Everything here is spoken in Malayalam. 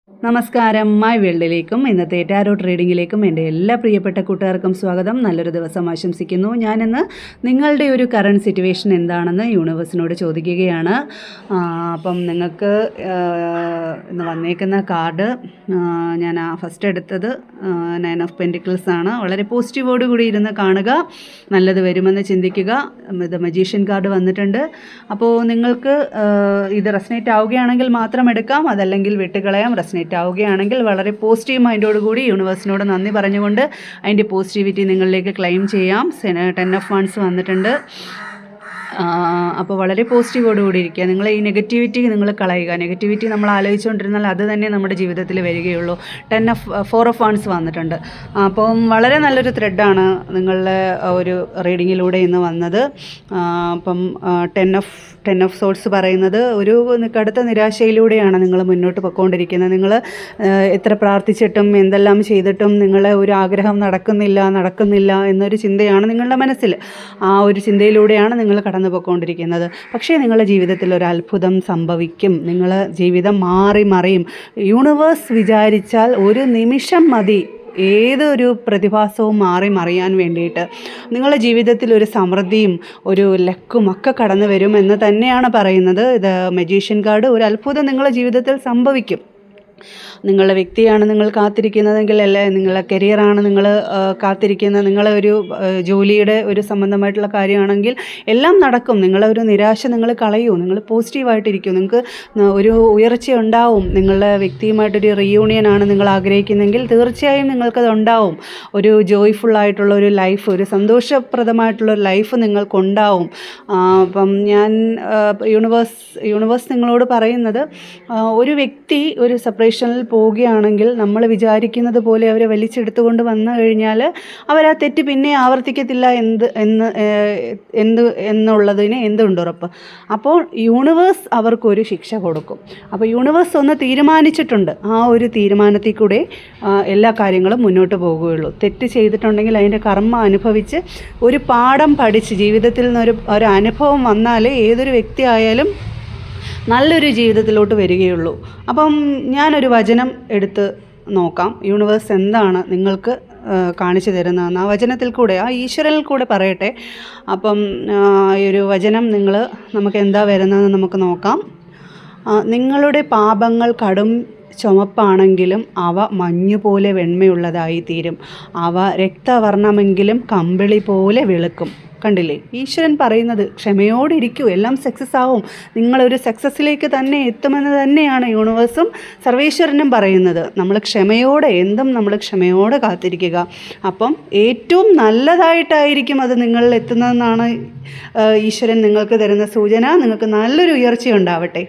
നമസ്കാരം. മൈ വേൾഡിലേക്കും ഇന്നത്തെ ടാരോട്ട് റീഡിങ്ങിലേക്കും എൻ്റെ എല്ലാ പ്രിയപ്പെട്ട കൂട്ടുകാർക്കും സ്വാഗതം. നല്ലൊരു ദിവസം ആശംസിക്കുന്നു. ഞാനിന്ന് നിങ്ങളുടെ ഒരു കറണ്ട് സിറ്റുവേഷൻ എന്താണെന്ന് യൂണിവേഴ്സിനോട് ചോദിക്കുകയാണ്. അപ്പം നിങ്ങൾക്ക് ഇന്ന് വന്നേക്കുന്ന കാർഡ് ഞാൻ ഫസ്റ്റ് എടുത്തത് 9 ഓഫ് പെൻറ്റിക്കിൾസ് ആണ്. വളരെ പോസിറ്റീവോട് കൂടി ഇരുന്ന് കാണുക, നല്ലത് വരുമെന്ന് ചിന്തിക്കുക. ഇത് മജീഷ്യൻ കാർഡ് വന്നിട്ടുണ്ട്. അപ്പോൾ നിങ്ങൾക്ക് ഇത് റെസനേറ്റ് ആവുകയാണെങ്കിൽ മാത്രം എടുക്കാം, അതല്ലെങ്കിൽ വിട്ടുകളയാം. റെസനേറ്റ് ആവുകയാണെങ്കിൽ വളരെ പോസിറ്റീവ് മൈൻഡോടുകൂടി യൂണിവേഴ്സിനോട് നന്ദി പറഞ്ഞുകൊണ്ട് അതിൻ്റെ പോസിറ്റിവിറ്റി നിങ്ങളിലേക്ക് ക്ലെയിം ചെയ്യാം. 10 ഓഫ് വൺസ് വന്നിട്ടുണ്ട്. അപ്പോൾ വളരെ പോസിറ്റീവോടുകൂടി ഇരിക്കുക. നിങ്ങൾ ഈ നെഗറ്റിവിറ്റി നിങ്ങൾ കളയുക. നെഗറ്റിവിറ്റി നമ്മൾ ആലോചിച്ചുകൊണ്ടിരുന്നാൽ അത് തന്നെ നമ്മുടെ ജീവിതത്തിൽ വരികയുള്ളൂ. 4 ഓഫ് വൺസ് വന്നിട്ടുണ്ട്. അപ്പം വളരെ നല്ലൊരു ത്രെഡാണ് നിങ്ങളുടെ ഒരു റീഡിങ്ങിലൂടെ ഇന്ന് വന്നത്. അപ്പം 10 ഓഫ് സോർട്സ് പറയുന്നത് ഒരു കടുത്ത നിരാശയിലൂടെയാണ് നിങ്ങൾ മുന്നോട്ട് പോയിക്കൊണ്ടിരിക്കുന്നത്. നിങ്ങൾ എത്ര പ്രാർത്ഥിച്ചിട്ടും എന്തെല്ലാം ചെയ്തിട്ടും നിങ്ങളെ ഒരു ആഗ്രഹം നടക്കുന്നില്ല എന്നൊരു ചിന്തയാണ് നിങ്ങളുടെ മനസ്സിൽ. ആ ഒരു ചിന്തയിലൂടെയാണ് നിങ്ങൾ കടന്നു പോയിക്കൊണ്ടിരിക്കുന്നത്. പക്ഷേ നിങ്ങളുടെ ജീവിതത്തിൽ ഒരു അത്ഭുതം സംഭവിക്കും. നിങ്ങളുടെ ജീവിതം മറിയും. യൂണിവേഴ്സ് വിചാരിച്ചാൽ ഒരു നിമിഷം മതി ഏതൊരു പ്രതിഭാസവും മറിയാൻ വേണ്ടിയിട്ട്. നിങ്ങളുടെ ജീവിതത്തിൽ ഒരു സമൃദ്ധിയും ഒരു ലക്കും ഒക്കെ കടന്നു വരും എന്ന് തന്നെയാണ് പറയുന്നത്. ഇത് മജീഷ്യൻ കാർഡ്. ഒരു അത്ഭുതം നിങ്ങളുടെ ജീവിതത്തിൽ സംഭവിക്കും. നിങ്ങളുടെ വ്യക്തിയാണ് നിങ്ങൾ കാത്തിരിക്കുന്നതെങ്കിൽ, അല്ലെ നിങ്ങളുടെ കരിയറാണ് നിങ്ങൾ കാത്തിരിക്കുന്നത്, നിങ്ങളെ ഒരു ജോലിയുടെ ഒരു സംബന്ധമായിട്ടുള്ള കാര്യമാണെങ്കിൽ എല്ലാം നടക്കും. നിങ്ങളെ ഒരു നിരാശ നിങ്ങൾ കളയൂ. നിങ്ങൾ പോസിറ്റീവായിട്ടിരിക്കും. നിങ്ങൾക്ക് ഒരു ഉയർച്ച ഉണ്ടാവും. നിങ്ങളുടെ വ്യക്തിയുമായിട്ടൊരു റീയൂണിയനാണ് നിങ്ങൾ ആഗ്രഹിക്കുന്നതെങ്കിൽ തീർച്ചയായും നിങ്ങൾക്കത് ഉണ്ടാവും. ഒരു ജോയ്ഫുള്ളായിട്ടുള്ള ഒരു ലൈഫ്, ഒരു സന്തോഷപ്രദമായിട്ടുള്ളൊരു ലൈഫ് നിങ്ങൾക്കുണ്ടാവും. അപ്പം ഞാൻ യൂണിവേഴ്സ് നിങ്ങളോട് പറയുന്നത്, ഒരു വ്യക്തി ഒരു സെപ്പറേഷനിൽ പോവുകയാണെങ്കിൽ നമ്മൾ വിചാരിക്കുന്നത് പോലെ അവരെ വലിച്ചെടുത്തുകൊണ്ട് വന്നു കഴിഞ്ഞാൽ അവർ ആ തെറ്റ് പിന്നെ ആവർത്തിക്കത്തില്ല എന്നുള്ളതിന് എന്തുണ്ട് ഉറപ്പ്? അപ്പോൾ യൂണിവേഴ്സ് അവർക്കൊരു ശിക്ഷ കൊടുക്കും. അപ്പോൾ യൂണിവേഴ്സ് ഒന്ന് തീരുമാനിച്ചിട്ടുണ്ട്. ആ ഒരു തീരുമാനത്തിൽ കൂടെ എല്ലാ കാര്യങ്ങളും മുന്നോട്ട് പോകുകയുള്ളൂ. തെറ്റ് ചെയ്തിട്ടുണ്ടെങ്കിൽ അതിൻ്റെ കർമ്മ അനുഭവിച്ച് ഒരു പാഠം പഠിച്ച് ജീവിതത്തിൽ നിന്നൊരു അനുഭവം വന്നാൽ ഏതൊരു വ്യക്തി ആയാലും നല്ലൊരു ജീവിതത്തിലോട്ട് വരികയുള്ളൂ. അപ്പം ഞാനൊരു വചനം എടുത്ത് നോക്കാം. യൂണിവേഴ്സ് എന്താണ് നിങ്ങൾക്ക് കാണിച്ചു തരുന്നതെന്ന് ആ വചനത്തിൽ കൂടെ, ആ ഈശ്വരനിൽ കൂടെ പറയട്ടെ. അപ്പം ഈ ഒരു വചനം നമുക്ക് എന്താ വരുന്നതെന്ന് നമുക്ക് നോക്കാം. നിങ്ങളുടെ പാപങ്ങൾ കടും ചുമപ്പാണെങ്കിലും അവ മഞ്ഞുപോലെ വെണ്മയുള്ളതായി തീരും. അവ രക്തവർണ്ണമെങ്കിലും കമ്പിളി പോലെ വെളുക്കും. കണ്ടില്ലേ? ഈശ്വരൻ പറയുന്നത് ക്ഷമയോടെ ഇരിക്കൂ, എല്ലാം സക്സസ് ആവും. നിങ്ങളൊരു സക്സസ്സിലേക്ക് തന്നെ എത്തുമെന്ന് തന്നെയാണ് യൂണിവേഴ്സും സർവേശ്വരനും പറയുന്നത്. നമ്മൾ ക്ഷമയോടെ കാത്തിരിക്കുക. അപ്പം ഏറ്റവും നല്ലതായിട്ടായിരിക്കും അത് നിങ്ങളിൽ എത്തുന്നതെന്നാണ് ഈശ്വരൻ നിങ്ങൾക്ക് തരുന്ന സൂചന. നിങ്ങൾക്ക് നല്ലൊരു ഉയർച്ച ഉണ്ടാവട്ടെ.